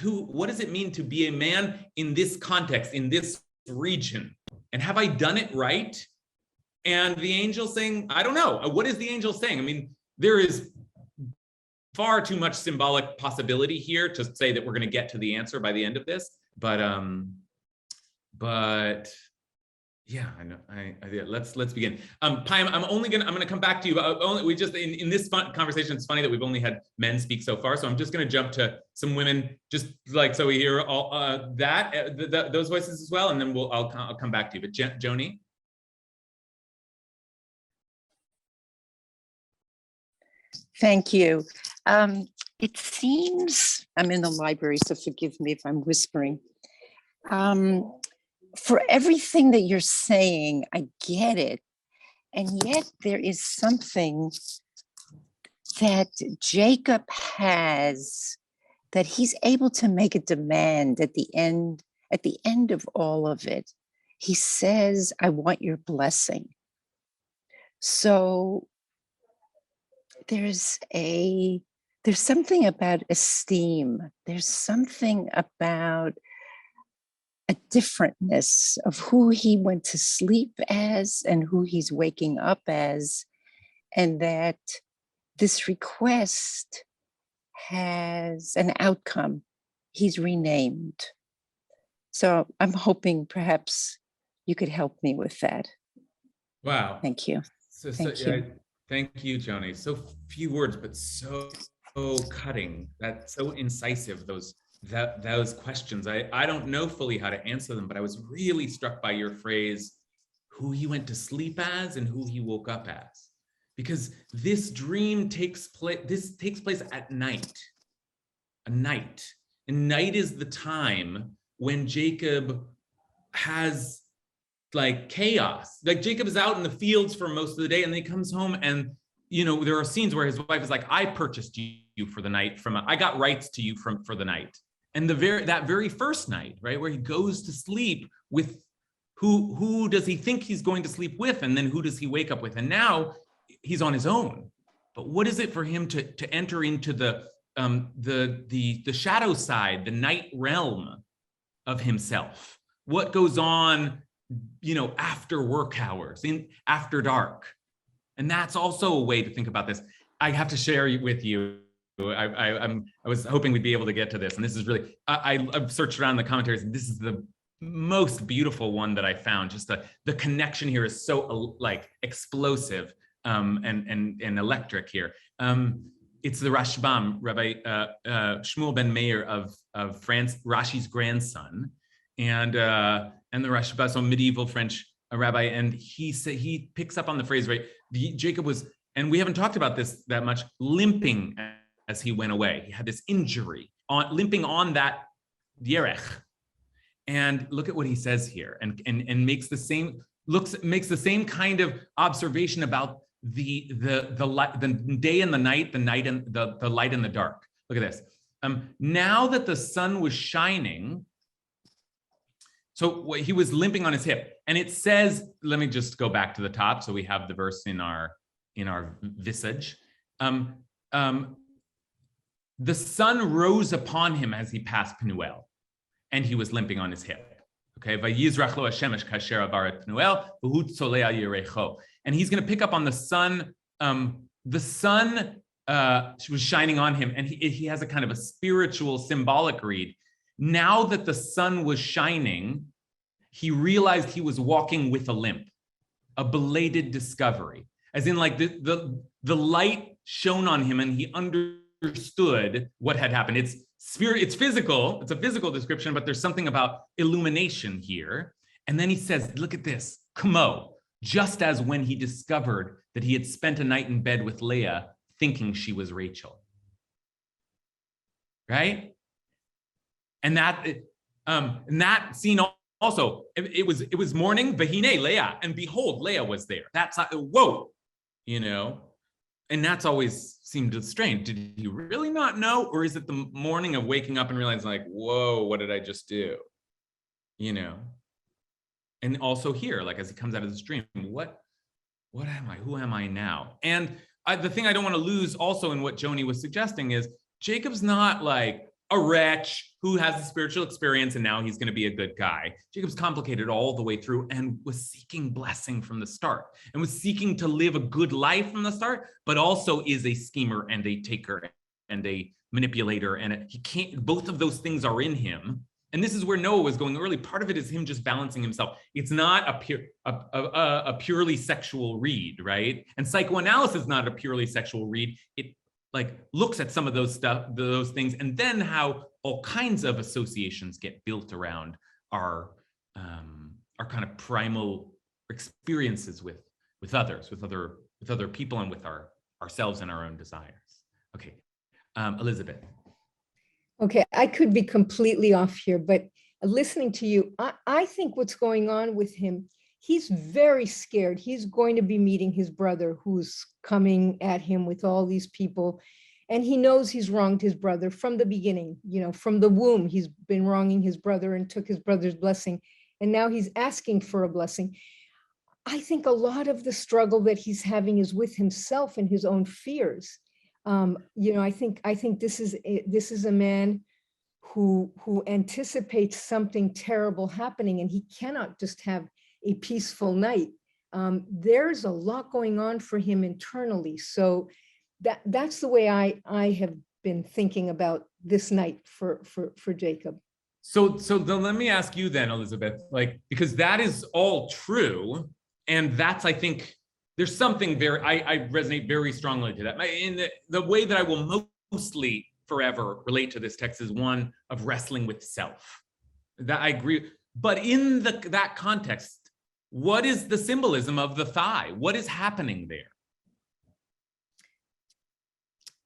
What does it mean to be a man in this context, in this region? And have I done it right? And the angel saying, I don't know. What is the angel saying? I mean, there is far too much symbolic possibility here to say that we're going to get to the answer by the end of this. But yeah, I know. Let's begin. Payam, I'm gonna come back to you. We just in this conversation, it's funny that we've only had men speak so far. So I'm just gonna jump to some women, just like so we hear all those voices as well, and then I'll come back to you. But Joni. Thank you. It seems I'm in the library, so forgive me if I'm whispering. For everything that you're saying, I get it. And yet there is something that Jacob has that he's able to make a demand at the end of all of it. He says, I want your blessing. So there's something about esteem. There's something about a differentness of who he went to sleep as and who he's waking up as, and that this request has an outcome. He's renamed. So I'm hoping perhaps you could help me with that. Wow. Thank you. Thank you, Joni. So few words, but so cutting. That's so incisive. Those questions. I don't know fully how to answer them, but I was really struck by your phrase, who he went to sleep as and who he woke up as, because this dream takes place at night, and night is the time when Jacob has like chaos. Like Jacob is out in the fields for most of the day, and then he comes home, and there are scenes where his wife is like, I purchased you for the night I got rights to you for the night. And that very first night, right, where he goes to sleep with who does he think he's going to sleep with, and then who does he wake up with? And now he's on his own. But what is it for him to enter into the shadow side, the night realm of himself? What goes on, after work hours, after dark? And that's also a way to think about this. I have to share with you. I was hoping we'd be able to get to this, and this is really, I've searched around the commentaries, and this is the most beautiful one that I found. Just the connection here is so like explosive and electric here. It's the Rashbam, Rabbi Shmuel ben Meir of France, Rashi's grandson, and the Rashbam, so medieval French rabbi, and he picks up on the phrase, right? Jacob was, and we haven't talked about this that much, limping as he went away. He had this injury, limping on that yerech. And look at what he says here, and makes the same kind of observation about the day and the night, the light and the dark. Look at this. Now that the sun was shining, so he was limping on his hip, and it says, let me just go back to the top so we have the verse in our visage. The sun rose upon him as he passed Penuel, and he was limping on his hip. Okay, Vayishlach lo hashemesh kasher avaret Penuel v'hu tzolea yirecho. And he's going to pick up on the sun. The sun was shining on him, and he has a kind of a spiritual, symbolic read. Now that the sun was shining, he realized he was walking with a limp, a belated discovery, as in like the light shone on him, and he understood what had happened. It's physical, it's a physical description, but there's something about illumination here. And then he says, look at this, kamo, just as when he discovered that he had spent a night in bed with Leah, thinking she was Rachel. right? And that scene also, it was morning, Vahine, Leah, and behold, Leah was there. That's whoa, you know, and that's always seemed strange. Did he really not know, or is it the morning of waking up and realizing, like, whoa, what did I just do? You know, and also here, like as he comes out of this dream, what am I? Who am I now? And the thing I don't want to lose also in what Joni was suggesting is Jacob's not like a wretch who has a spiritual experience and now he's going to be a good guy. Jacob's complicated all the way through and was seeking blessing from the start and was seeking to live a good life from the start, but also is a schemer and a taker and a manipulator. And he can't, both of those things are in him. And this is where Noah was going early. Part of it is him just balancing himself. It's not a purely sexual read, right? And psychoanalysis is not a purely sexual read. It like looks at some of those things, and then how all kinds of associations get built around our kind of primal experiences with others, with other people, and with ourselves and our own desires. Okay, Elizabeth. Okay, I could be completely off here, but listening to you, I think what's going on with him, he's very scared. He's going to be meeting his brother who's coming at him with all these people. And he knows he's wronged his brother from the beginning, you know, from the womb, he's been wronging his brother and took his brother's blessing. And now he's asking for a blessing. I think a lot of the struggle that he's having is with himself and his own fears. You know, I think this is a man who anticipates something terrible happening, and he cannot just have a peaceful night. There's a lot going on for him internally. So that's the way I have been thinking about this night for Jacob. So then let me ask you then, Elizabeth, like, because that is all true. And that's, I think, there's something very, I resonate very strongly to that. In the way that I will mostly forever relate to this text is one of wrestling with self. That I agree. But in that context, what is the symbolism of the thigh? What is happening there?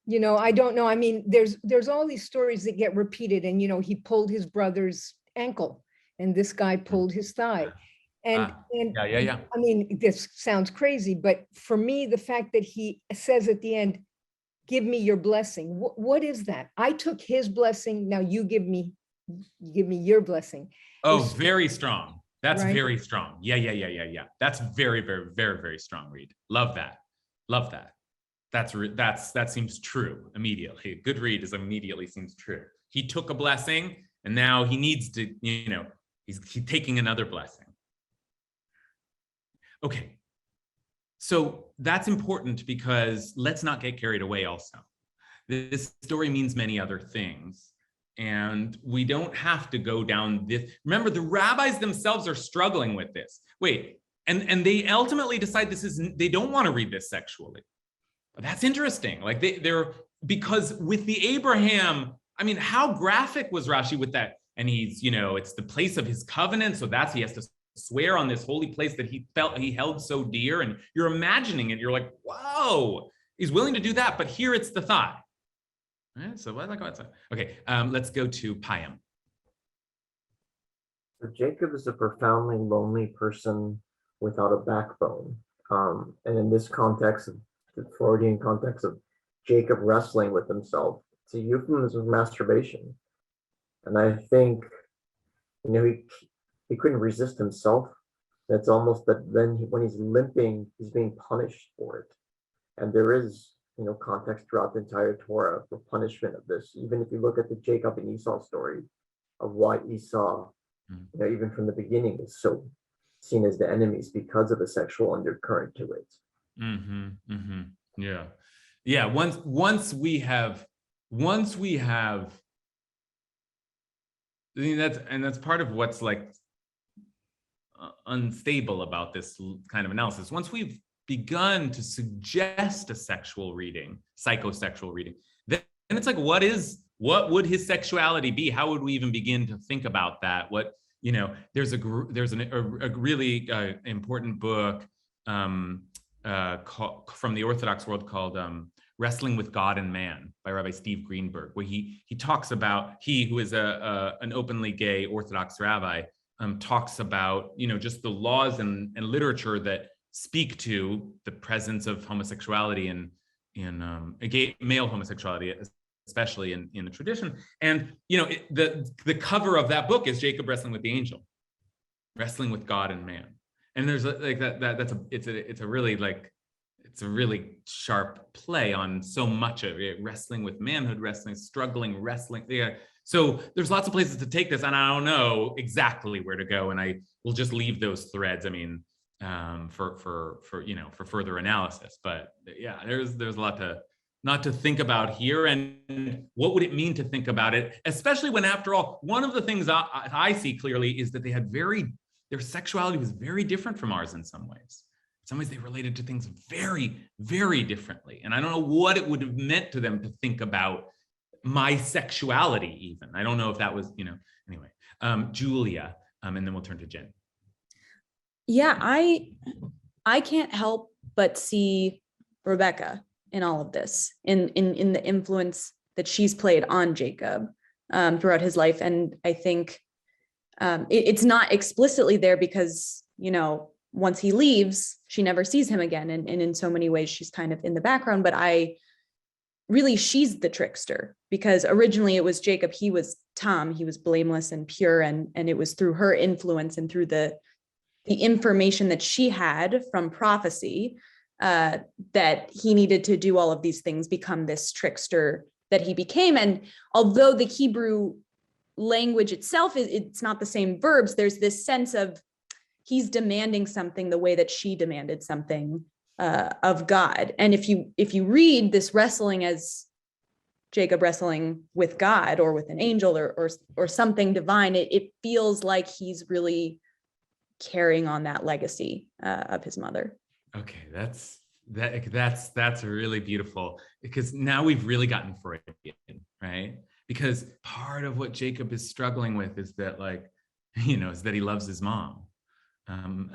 You know, I don't know. I mean, there's all these stories that get repeated, and, you know, he pulled his brother's ankle and this guy pulled his thigh. And yeah. I mean, this sounds crazy, but for me, the fact that he says at the end, give me your blessing. What is that? I took his blessing. Now you give me your blessing. Oh, very strong. That's right? Very strong. Yeah. That's very, very, very, very strong read. Love that. That seems true immediately. A good read is immediately seems true. He took a blessing and now he needs to, you know, he's taking another blessing. Okay, so that's important because let's not get carried away also. This story means many other things, and we don't have to go down this. Remember, the rabbis themselves are struggling with this. Wait, and they ultimately decide they don't want to read this sexually. But that's interesting. Like they're because with the Abraham, I mean, how graphic was Rashi with that? And he's, you know, it's the place of his covenant, so he has to swear on this holy place that he felt he held so dear, and you're imagining it, you're like, whoa, he's willing to do that, but here it's the thigh. Right, so what like outside? Okay, let's go to Payam. So Jacob is a profoundly lonely person without a backbone, and in this context, the Freudian context of Jacob wrestling with himself, it's a euphemism of masturbation. And I think, you know, he couldn't resist himself. That's almost that then when he's limping, he's being punished for it. And there is, you know, context throughout the entire Torah for punishment of this. Even if you look at the Jacob and Esau story of why Esau, you know, even from the beginning is so seen as the enemies because of the sexual undercurrent to it. Yeah. Once we have, I mean, that's part of what's like unstable about this kind of analysis. Once we've begun to suggest a sexual reading, psychosexual reading, then it's like, what would his sexuality be? How would we even begin to think about that? What, you know, there's a really important book from the Orthodox world called Wrestling with God and Man by Rabbi Steve Greenberg, where he talks about, he who is an openly gay Orthodox rabbi, talks about, just the laws and literature that speak to the presence of homosexuality in gay male homosexuality, especially in the tradition. And the cover of that book is Jacob wrestling with the angel, wrestling with God and man. And there's like it's a really sharp play on so much of it, wrestling with manhood, struggling, wrestling. Yeah. So there's lots of places to take this, and I don't know exactly where to go, and I will just leave those threads. I mean, for further analysis. But yeah, there's a lot to think about here, and what would it mean to think about it, especially when, after all, one of the things I see clearly is that their sexuality was very different from ours in some ways. In some ways, they related to things very, very differently. And I don't know what it would have meant to them to think about my sexuality even. I don't know if that was, anyway. Julia, and then we'll turn to Jen. Yeah, I can't help but see Rebecca in all of this, in the influence that she's played on Jacob throughout his life. And I think it's not explicitly there because, once he leaves, she never sees him again. And in so many ways, she's kind of in the background, but she's the trickster, because originally it was Jacob. He was Tom. He was blameless and pure. And it was through her influence and through the information that she had from prophecy that he needed to do all of these things, become this trickster that he became. And although the Hebrew language itself it's not the same verbs, there's this sense of he's demanding something the way that she demanded something of God. And if you read this wrestling as Jacob wrestling with God or with an angel or something divine, it feels like he's really carrying on that legacy of his mother. Okay, that's really beautiful, because now we've really gotten Freudian, right? Because part of what Jacob is struggling with is that, is that he loves his mom, and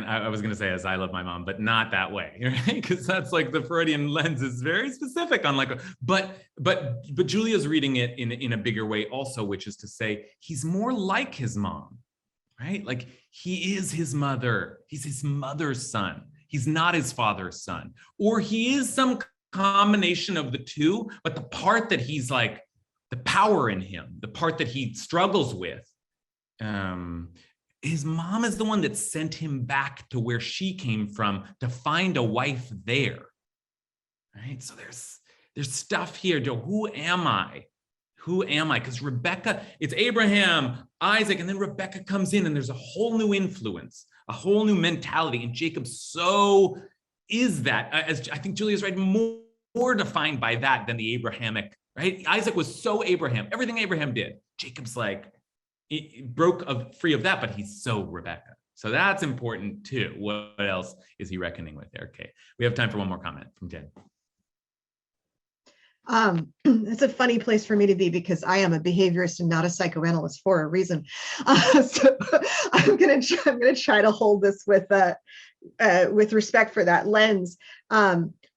I was going to say, as I love my mom, but not that way, right? Because that's like the Freudian lens is very specific on but Julia's reading it in a bigger way also, which is to say he's more like his mom, right? Like he is his mother. He's his mother's son. He's not his father's son, or he is some combination of the two. But the part that he's like, the power in him, the part that he struggles with, his mom is the one that sent him back to where she came from to find a wife there, right? So there's stuff here. Who am I? Because Rebecca, it's Abraham, Isaac, and then Rebecca comes in, and there's a whole new influence, a whole new mentality. And Jacob so is that, as I think Julia's right, more defined by that than the Abrahamic, right? Isaac was so Abraham, everything Abraham did. Jacob's like, it broke free of that, but he's so Rebecca. So that's important too. What else is he reckoning with there? Okay, we have time for one more comment from Jen. It's a funny place for me to be, because I am a behaviorist and not a psychoanalyst for a reason. So I'm gonna try to hold this with respect for that lens.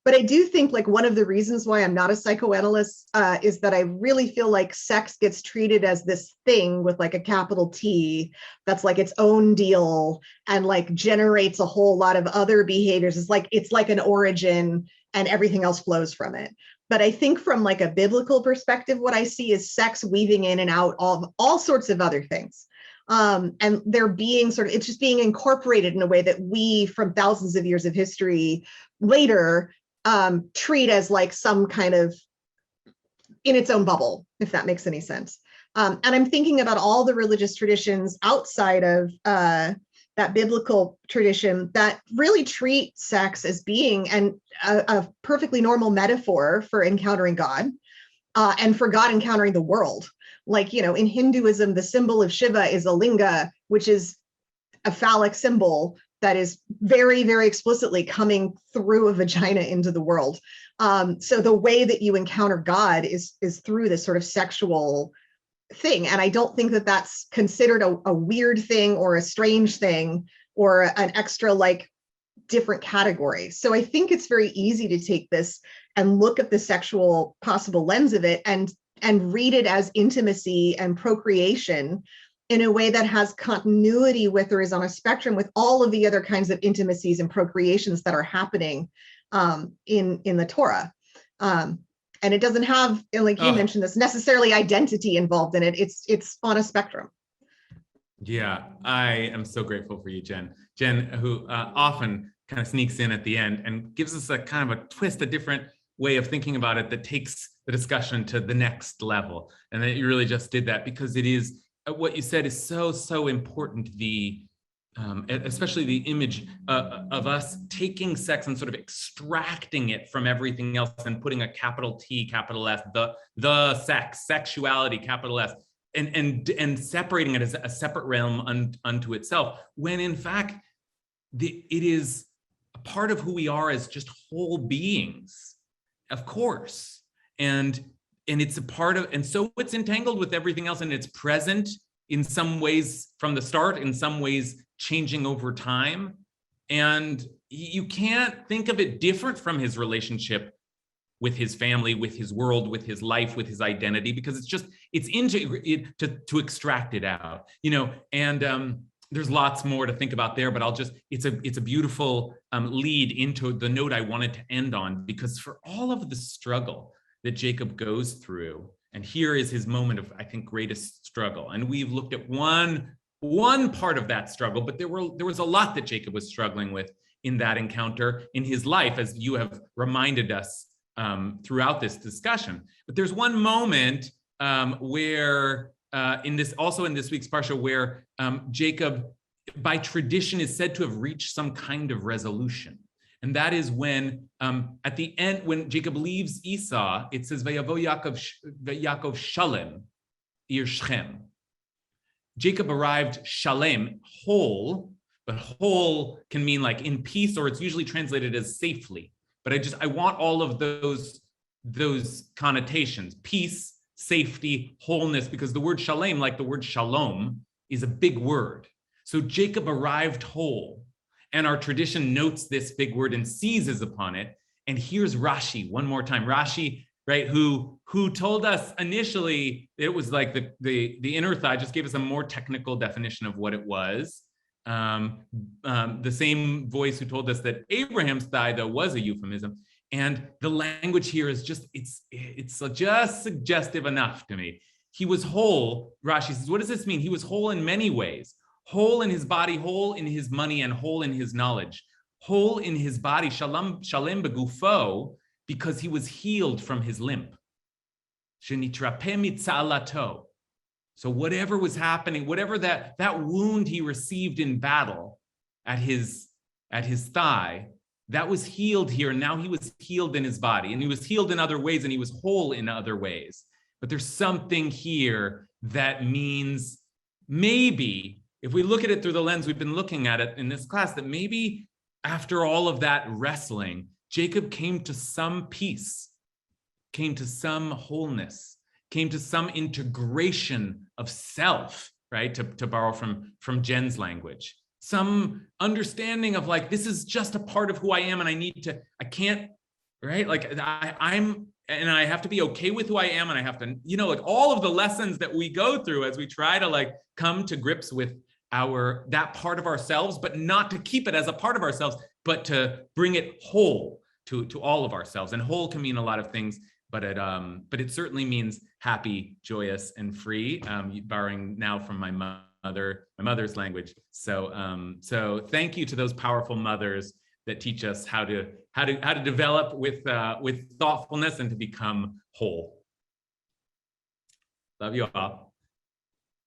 But I do think one of the reasons why I'm not a psychoanalyst is that I really feel like sex gets treated as this thing with a capital T that's its own deal and generates a whole lot of other behaviors. It's like an origin and everything else flows from it. But I think from a biblical perspective, what I see is sex weaving in and out of all sorts of other things. And they're being it's just being incorporated in a way that we, from thousands of years of history later, treat as some kind of in its own bubble, if that makes any sense. And I'm thinking about all the religious traditions outside of that biblical tradition that really treat sex as being a perfectly normal metaphor for encountering God and for God encountering the world. In Hinduism, the symbol of Shiva is a linga, which is a phallic symbol that is very, very explicitly coming through a vagina into the world. So the way that you encounter God is through this sort of sexual thing. And I don't think that that's considered a weird thing or a strange thing or an extra different categories. So I think it's very easy to take this and look at the sexual possible lens of it and read it as intimacy and procreation in a way that has continuity with or is on a spectrum with all of the other kinds of intimacies and procreations that are happening in the Torah. And it doesn't have, like you mentioned, this necessarily identity involved in it. It's on a spectrum. Yeah, I am so grateful for you, Jen. Jen, who often kind of sneaks in at the end and gives us a kind of a twist, a different way of thinking about it that takes the discussion to the next level. And that you really just did that, because it is, what you said is so important. Especially the image of us taking sex and sort of extracting it from everything else and putting a capital T, capital S, the sex, sexuality, capital S, and separating it as a separate realm unto itself, when in fact it is a part of who we are as just whole beings, of course, and it's a part of, and so it's entangled with everything else, and it's present in some ways from the start, in some ways changing over time, and you can't think of it different from his relationship with his family, with his world, with his life, with his identity, because it's to extract it out, and there's lots more to think about there, but it's a beautiful lead into the note I wanted to end on, because for all of the struggle that Jacob goes through, and here is his moment of, I think, greatest struggle. And we've looked at one part of that struggle, but there was a lot that Jacob was struggling with in that encounter in his life, as you have reminded us throughout this discussion. But there's one moment where in this week's Parsha, where Jacob, by tradition, is said to have reached some kind of resolution. And that is when, at the end, when Jacob leaves Esau, it says, Vayavo Yaakov Shalem, Ir Shechem. Jacob arrived Shalem, whole, but whole can mean like in peace, or it's usually translated as safely. But I want all of those connotations: peace, safety, wholeness, because the word shalem, like the word shalom, is a big word. So Jacob arrived whole, and our tradition notes this big word and seizes upon it. And here's Rashi one more time. Rashi, right, who told us initially it was like the inner thigh, just gave us a more technical definition of what it was. The same voice who told us that Abraham's thigh, though, was a euphemism. And the language here is just, it's just suggestive enough to me. He was whole. Rashi says, what does this mean? He was whole in many ways. Whole in his body, whole in his money, and whole in his knowledge. Whole in his body, shalem begufo, because he was healed from his limp. Shenitrape mitzalato. So whatever was happening, whatever that wound he received in battle at his thigh, that was healed here. And now he was healed in his body, and he was healed in other ways, and he was whole in other ways. But there's something here that means maybe, if we look at it through the lens we've been looking at it in this class, that maybe after all of that wrestling, Jacob came to some peace, came to some wholeness, came to some integration of self, right? To borrow from Jen's language, some understanding of like, this is just a part of who I am, and I can't, right? Like I have to be okay with who I am, and I have to, like all of the lessons that we go through as we try to like come to grips with that part of ourselves, but not to keep it as a part of ourselves, but to bring it whole to all of ourselves. And whole can mean a lot of things, but it certainly means happy, joyous, and free, borrowing now from my mother's language. So thank you to those powerful mothers that teach us how to develop with thoughtfulness and to become whole. Love you all.